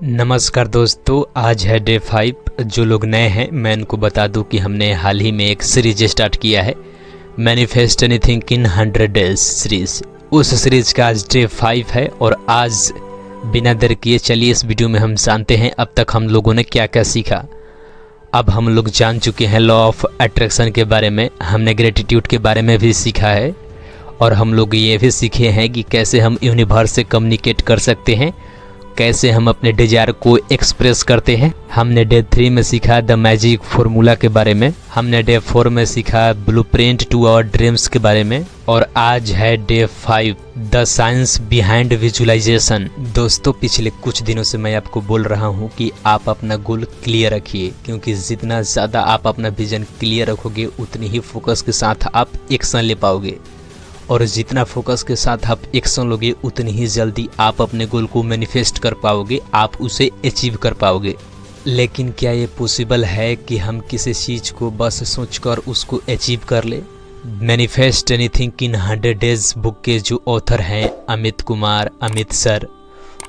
नमस्कार दोस्तों, आज है डे 5। जो लोग नए हैं मैं इनको बता दूं कि हमने हाल ही में एक सीरीज स्टार्ट किया है, manifest anything in 100 days series. उस सीरीज का आज डे 5 है और आज बिना देर किए चलिए इस वीडियो में हम जानते हैं अब तक हम लोगों ने क्या क्या सीखा। अब हम लोग जान चुके हैं लॉ ऑफ अट्रैक्शन के बारे में, हमने ग्रेटिट्यूड के बारे में भी सीखा है और हम लोग ये भी सीखे हैं कि कैसे हम यूनिवर्स से कम्युनिकेट कर सकते हैं, कैसे हम अपने डिजायर को एक्सप्रेस करते हैं। हमने डे 3 में सीखा द मैजिक फॉर्मूला के बारे में, हमने डे 4 में सीखा ब्लूप्रिंट टू आवर ड्रीम्स के बारे में और आज है day 5 the science behind visualisation. दोस्तों, पिछले कुछ दिनों से मैं आपको बोल रहा हूँ कि आप अपना गोल क्लियर रखिए, क्योंकि जितना ज़्यादा आप अपना विजन क्लियर रखोगे उतनी ही फोकस के साथ आप एक्शन ले पाओगे और जितना फोकस के साथ आप एक्शन लोगे उतनी ही जल्दी आप अपने गोल को मैनिफेस्ट कर पाओगे, आप उसे अचीव कर पाओगे। लेकिन क्या ये पॉसिबल है कि हम किसी चीज़ को बस सोचकर उसको अचीव कर ले? Manifest anything in 100 days book के जो ऑथर हैं अमित सर,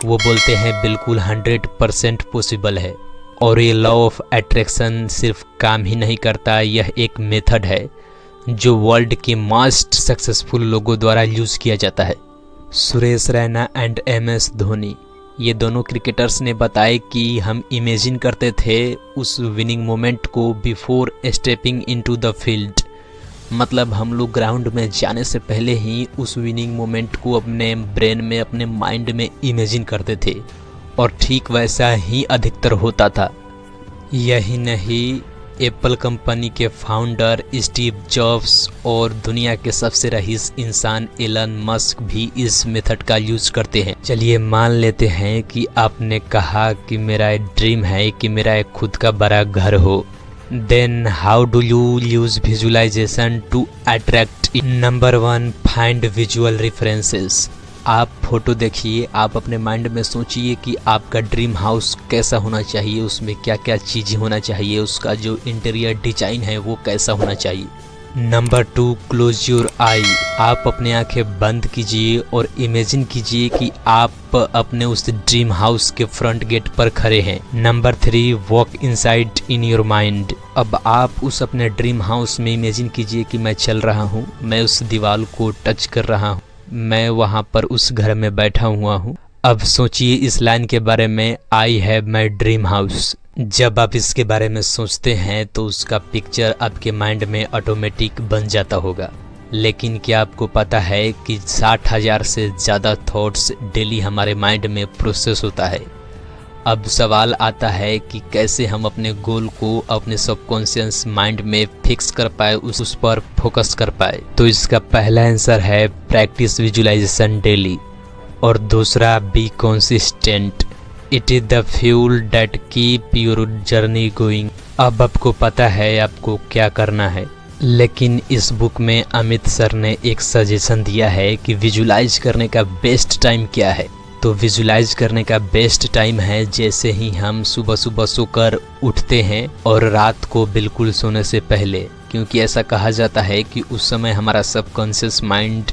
वो बोलते हैं बिल्कुल 100% पॉसिबल है। और ये लॉ ऑफ अट्रैक्शन सिर्फ काम ही नहीं करता, यह एक मेथड है जो वर्ल्ड के मोस्ट सक्सेसफुल लोगों द्वारा यूज़ किया जाता है। सुरेश रैना एंड MS धोनी, ये दोनों क्रिकेटर्स ने बताया कि हम इमेजिन करते थे उस विनिंग मोमेंट को before stepping into the field. मतलब हम लोग ग्राउंड में जाने से पहले ही उस विनिंग मोमेंट को अपने ब्रेन में, अपने माइंड में इमेजिन करते थे और ठीक वैसा ही अधिकतर होता था। यही नहीं, एप्पल कंपनी के फाउंडर स्टीव जॉब्स और दुनिया के सबसे रईस इंसान एलन मस्क भी इस मेथड का यूज करते हैं। चलिए मान लेते हैं कि आपने कहा कि मेरा एक ड्रीम है कि मेरा एक खुद का बड़ा घर हो। Then how do you use visualisation to attract? Number 1, find visual references. आप फोटो देखिए, आप अपने माइंड में सोचिए कि आपका ड्रीम हाउस कैसा होना चाहिए, उसमें क्या क्या चीज़ें होना चाहिए, उसका जो इंटीरियर डिजाइन है वो कैसा होना चाहिए। नंबर 2, क्लोज योर आई। आप अपने आंखें बंद कीजिए और इमेजिन कीजिए कि आप अपने उस ड्रीम हाउस के फ्रंट गेट पर खड़े हैं। Number 3, walk inside in your mind. अब आप उस अपने ड्रीम हाउस में इमेजिन कीजिए कि मैं चल रहा हूँ, मैं उस दीवार को टच कर रहा हूँ, मैं वहाँ पर उस घर में बैठा हुआ हूँ। अब सोचिए इस लाइन के बारे में, I have my dream house. जब आप इसके बारे में सोचते हैं तो उसका पिक्चर आपके माइंड में ऑटोमेटिक बन जाता होगा। लेकिन क्या आपको पता है कि 60,000 से ज़्यादा थॉट्स डेली हमारे माइंड में प्रोसेस होता है। अब सवाल आता है कि कैसे हम अपने गोल को अपने सबकॉन्शियस माइंड में फिक्स कर पाए, उस पर फोकस कर पाए। तो इसका पहला आंसर है प्रैक्टिस विजुअलाइजेशन डेली और दूसरा be consistent. It is the fuel that keep your journey going. अब आपको पता है आपको क्या करना है, लेकिन इस बुक में अमित सर ने एक सजेशन दिया है कि विजुअलाइज करने का बेस्ट टाइम क्या है। तो विजुअलाइज करने का बेस्ट टाइम है जैसे ही हम सुबह सुबह सोकर उठते हैं और रात को बिल्कुल सोने से पहले, क्योंकि ऐसा कहा जाता है कि उस समय हमारा सबकॉन्शियस माइंड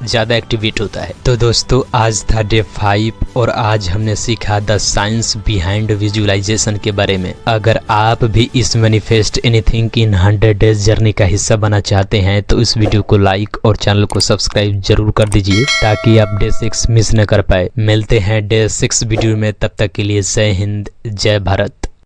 ज़्यादा एक्टिवेट होता है। तो दोस्तों, आज था डे 5 और आज हमने सीखा द साइंस बिहाइंड विजुअलाइजेशन के बारे में। अगर आप भी इस manifest anything in 100 days journey का हिस्सा बनना चाहते हैं तो इस वीडियो को लाइक और चैनल को सब्सक्राइब जरूर कर दीजिए ताकि आप डे 6 मिस न कर पाए। मिलते हैं डे 6 वीडियो में, तब तक के लिए जय हिंद, जय भारत।